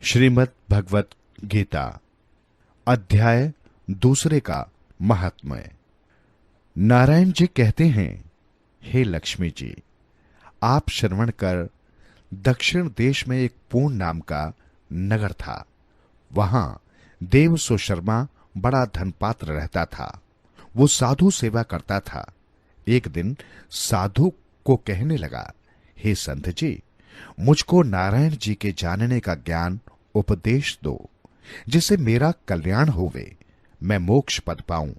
श्रीमद् भगवत गीता अध्याय दूसरे का महात्म्य। नारायण जी कहते हैं, हे लक्ष्मी जी, आप श्रवण कर दक्षिण देश में एक पूर्ण नाम का नगर था। वहां देव सुशर्मा बड़ा धनपात्र रहता था। वो साधु सेवा करता था। एक दिन साधु को कहने लगा, हे संत जी, मुझको नारायण जी के जानने का ज्ञान उपदेश दो, जिससे मेरा कल्याण होवे, मैं मोक्ष पद पाऊं।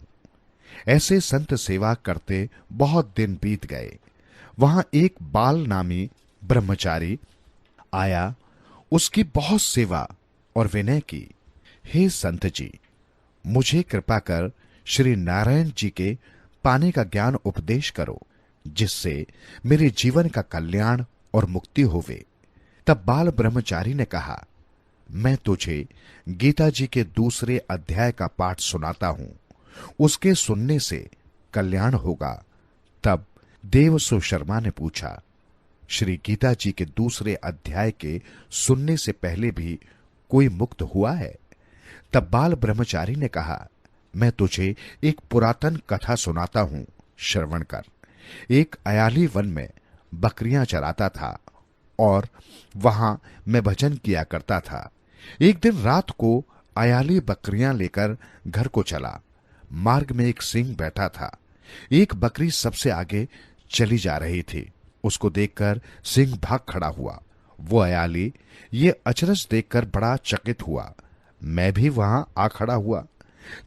ऐसे संत सेवा करते बहुत दिन बीत गए। वहां एक बाल नामी ब्रह्मचारी आया। उसकी बहुत सेवा और विनय की। हे संत जी, मुझे कृपा कर श्री नारायण जी के पाने का ज्ञान उपदेश करो, जिससे मेरे जीवन का कल्याण और मुक्ति होवे। तब बाल ब्रह्मचारी ने कहा, मैं तुझे गीता जी के दूसरे अध्याय का पाठ सुनाता हूं, उसके सुनने से कल्याण होगा। तब देव सुशर्मा ने पूछा, श्री गीता जी के दूसरे अध्याय के सुनने से पहले भी कोई मुक्त हुआ है? तब बाल ब्रह्मचारी ने कहा, मैं तुझे एक पुरातन कथा सुनाता हूं, श्रवण कर। एक अयाली वन में बकरियां चराता था और वहां मैं भजन किया करता था। एक दिन रात को अयाली बकरियां लेकर घर को चला। मार्ग में एक सिंह बैठा था। एक बकरी सबसे आगे चली जा रही थी। उसको देखकर सिंह भाग खड़ा हुआ। वो अयाली ये अचरज देखकर बड़ा चकित हुआ। मैं भी वहां आ खड़ा हुआ।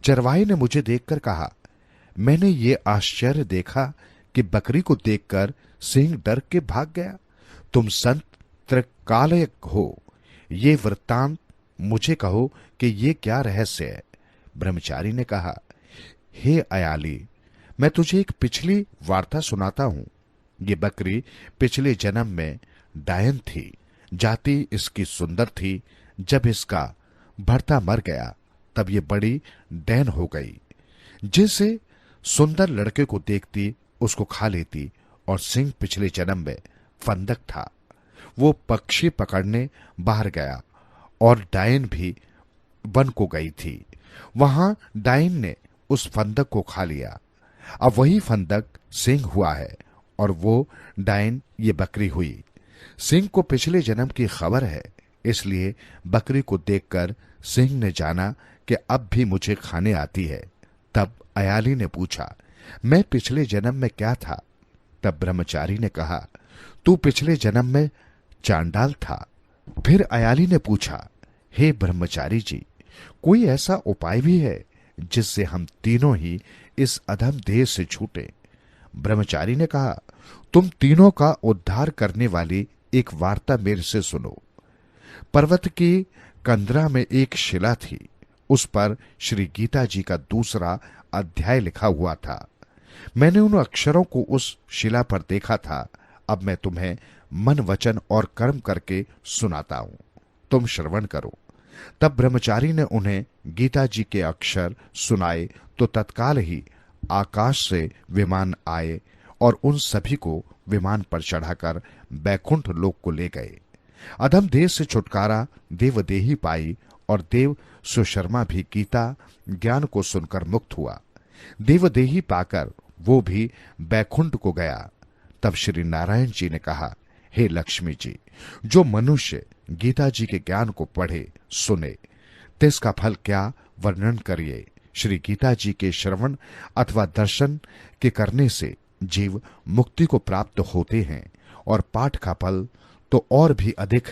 चरवाही ने मुझे देखकर कहा, मैंने ये आश्चर्य देखा कि बकरी को देखकर सिंह डर के भाग गया। तुम संत त्रिकालयक हो, ये वृत्तांत मुझे कहो कि ये क्या रहस्य है। ब्रह्मचारी ने कहा, हे अयाली, मैं तुझे एक पिछली वार्ता सुनाता हूं। ये बकरी पिछले जन्म में डायन थी। जाति इसकी सुंदर थी। जब इसका भर्ता मर गया तब ये बड़ी डैन हो गई। जिसे सुंदर लड़के को देखती उसको खा लेती। और सिंह पिछले जन्म में फंदक था। वो पक्षी पकड़ने बाहर गया और डायन भी वन को गई थी। वहां डायन ने उस फंदक को खा लिया। अब वही फंदक सिंह हुआ है और वो डायन ये बकरी हुई। सिंह को पिछले जन्म की खबर है, इसलिए बकरी को देखकर सिंह ने जाना कि अब भी मुझे खाने आती है। तब अयाली ने पूछा, मैं पिछले जन्म में क्या था? तब ब्रह्मचारी ने कहा, तू पिछले जन्म में चांडाल था। फिर अयाली ने पूछा, हे ब्रह्मचारी जी, कोई ऐसा उपाय भी है जिससे हम तीनों ही इस अधम देह से छूटे? ब्रह्मचारी ने कहा, तुम तीनों का उद्धार करने वाली एक वार्ता मेरे से सुनो। पर्वत की कंदरा में एक शिला थी। उस पर श्री गीता जी का दूसरा अध्याय लिखा हुआ था। मैंने उन अक्षरों को उस शिला पर देखा था। अब मैं तुम्हें मन, वचन और कर्म करके सुनाता हूं, तुम श्रवण करो। तब ब्रह्मचारी ने उन्हें गीता जी के अक्षर सुनाए तो तत्काल ही आकाश से विमान आए और उन सभी को विमान पर चढ़ाकर बैकुंठ लोक को ले गए। अधम देह से छुटकारा देवदेही पाई और देव सुशर्मा भी गीता ज्ञान को सुनकर मुक्त हुआ। देवदेही पाकर वो भी बैकुंठ को गया। तब श्री नारायण जी ने कहा, हे लक्ष्मी जी, जो मनुष्य गीता जी के ज्ञान को पढ़े सुने, तिसका फल क्या वर्णन करिए। श्री गीता जी के श्रवण अथवा दर्शन के करने से जीव मुक्ति को प्राप्त होते हैं और पाठ का फल तो और भी अधिक